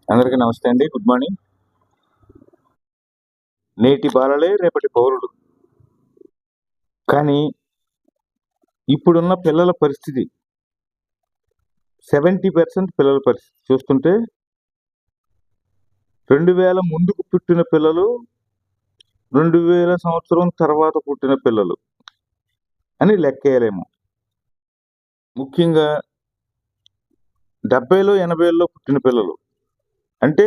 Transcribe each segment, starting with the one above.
అందరికీ నమస్తే అండి. Good morning. నేటి బాలలే రేపటి పౌరులు. కానీ ఇప్పుడున్న పిల్లల పరిస్థితి 70% పిల్లల పరిస్థితి చూస్తుంటే 2000 ముందుకు పుట్టిన పిల్లలు, 2000 సంవత్సరం తర్వాత పుట్టిన పిల్లలు అని లెక్కేయలేము. ముఖ్యంగా 70లో 80లో పుట్టిన పిల్లలు అంటే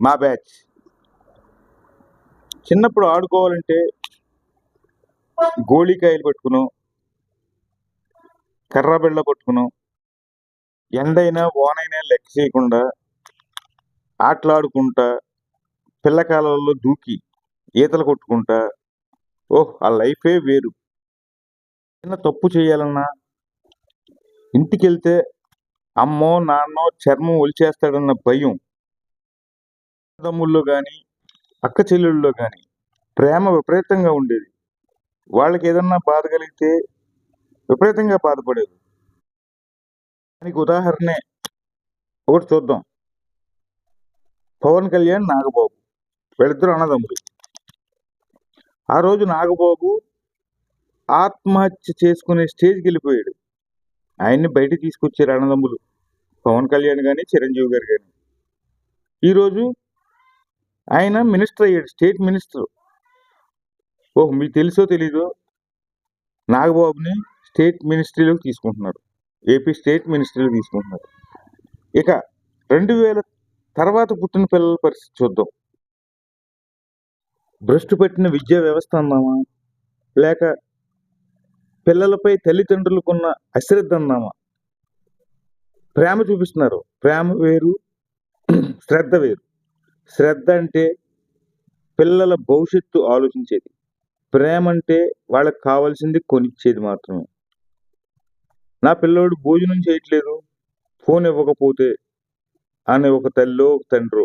మా బ్యాచ్. చిన్నప్పుడు ఆడుకోవాలంటే గోళీకాయలు పట్టుకునో, కర్ర బిళ్ళ పట్టుకునో, ఎండైనా వానైనా లెక్క చేయకుండా ఆటలాడుకుంటా, పిల్ల కాలువల్లో దూకి ఈతలు కొట్టుకుంటా, ఆ లైఫే వేరు. చిన్న తప్పు చేయాలన్నా ఇంటికెళ్తే అమ్మో నాన్నో చర్మం ఒలిచేస్తాడన్న భయం. తమ్ముళ్ళలో కానీ అక్క చెల్లెళ్ళలో కానీ ప్రేమ విపరీతంగా ఉండేది. వాళ్ళకి ఏదన్నా బాధ కలిగితే విపరీతంగా బాధపడేది. దానికి ఉదాహరణే ఒకటి చూద్దాం. పవన్ కళ్యాణ్, నాగబాబు వీళ్ళిద్దరు అన్నదమ్ములు. ఆ రోజు నాగబాబు ఆత్మహత్య చేసుకునే స్టేజ్కి వెళ్ళిపోయాడు. ఆయన్ని బయట తీసుకొచ్చారు అన్నదమ్ములు, పవన్ కళ్యాణ్ కానీ చిరంజీవి గారు కానీ. ఈరోజు ఆయన మినిస్టర్ అయ్యాడు, స్టేట్ మినిస్టర్. మీకు తెలుసో తెలీదో, నాగబాబుని స్టేట్ మినిస్ట్రీలోకి తీసుకుంటున్నారు, ఏపీ స్టేట్ మినిస్ట్రీలోకి తీసుకుంటున్నారు. ఇక 2000 తర్వాత పుట్టిన పిల్లల పరిస్థితి చూద్దాం. భ్రష్టు పట్టిన విద్యా వ్యవస్థ అన్నామా, లేక పిల్లలపై తల్లిదండ్రులకున్న అశ్రద్ధ అన్నామా? ప్రేమ చూపిస్తున్నారు. ప్రేమ వేరు, శ్రద్ధ వేరు. శ్రద్ధ అంటే పిల్లల భవిష్యత్తు ఆలోచించేది. ప్రేమ అంటే వాళ్ళకి కావాల్సింది కొనిచ్చేది మాత్రమే. నా పిల్లోడు భోజనం చేయట్లేదు, ఫోన్ ఇవ్వకపోతే అనే ఒక తల్లో ఒక తండ్రో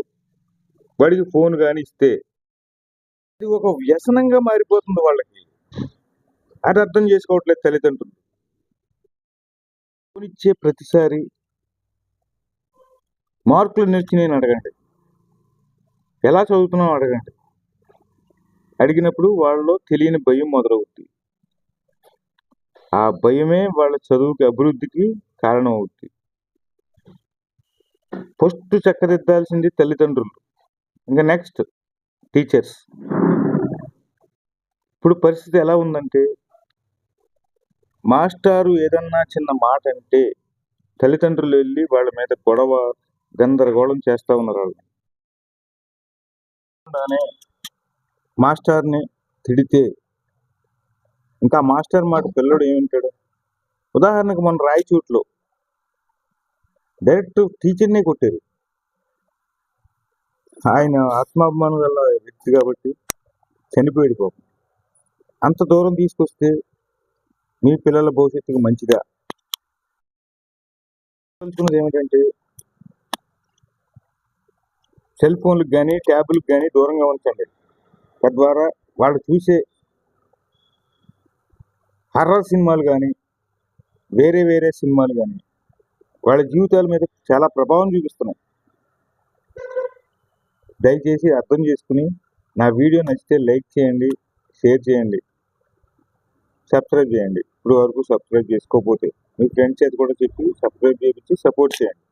వాడికి ఫోన్ కానీ ఇస్తే అది ఒక వ్యసనంగా మారిపోతుంది వాళ్ళకి. అది అర్థం చేసుకోవట్లేదు తల్లిదండ్రులు. ఫోన్ ఇచ్చే ప్రతిసారి మార్కులు నేర్చినాయని అడగండి, ఎలా చదువుతున్నావు అడగండి. అడిగినప్పుడు వాళ్ళలో తెలియని భయం మొదలవుద్ది. ఆ భయమే వాళ్ళ చదువుకి, అభివృద్ధికి కారణం అవుద్ది. ఫస్ట్ చక్కదిద్దాల్సింది తల్లిదండ్రులు, ఇంకా నెక్స్ట్ టీచర్స్. ఇప్పుడు పరిస్థితి ఎలా ఉందంటే, మాస్టారు ఏదన్నా చిన్న మాట అంటే తల్లిదండ్రులు వెళ్ళి వాళ్ళ మీద గొడవ, గందరగోళం చేస్తూ ఉన్నారు. వాళ్ళు మాస్టర్ని తిడితే ఇంకా మాస్టర్ మాట పిల్లడు ఏమింటాడు? ఉదాహరణకు మన రాయచోట్లో డైరెక్ట్ టీచర్నే కొట్టారు. ఆయన ఆత్మాభిమానం గల వ్యక్తి కాబట్టి చనిపోయాడు పాపం. అంత దూరం తీసుకొస్తే మీ పిల్లల భవిష్యత్తుకు మంచిదా? తెలుసుకున్నది ఏమిటంటే, సెల్ ఫోన్లకు కానీ ట్యాబ్లకు కానీ దూరంగా ఉంచండి. తద్వారా వాళ్ళు చూసే హర్రర్ సినిమాలు కానీ వేరే వేరే సినిమాలు కానీ వాళ్ళ జీవితాల మీద చాలా ప్రభావం చూపిస్తున్నాయి. దయచేసి అర్థం చేసుకుని నా వీడియో నచ్చితే లైక్ చేయండి, షేర్ చేయండి, సబ్స్క్రైబ్ చేయండి. ఇప్పుడు వరకు సబ్స్క్రైబ్ చేసుకోకపోతే మీ ఫ్రెండ్స్ చేత కూడా చెప్పి సబ్స్క్రైబ్ చేయించి సపోర్ట్ చేయండి.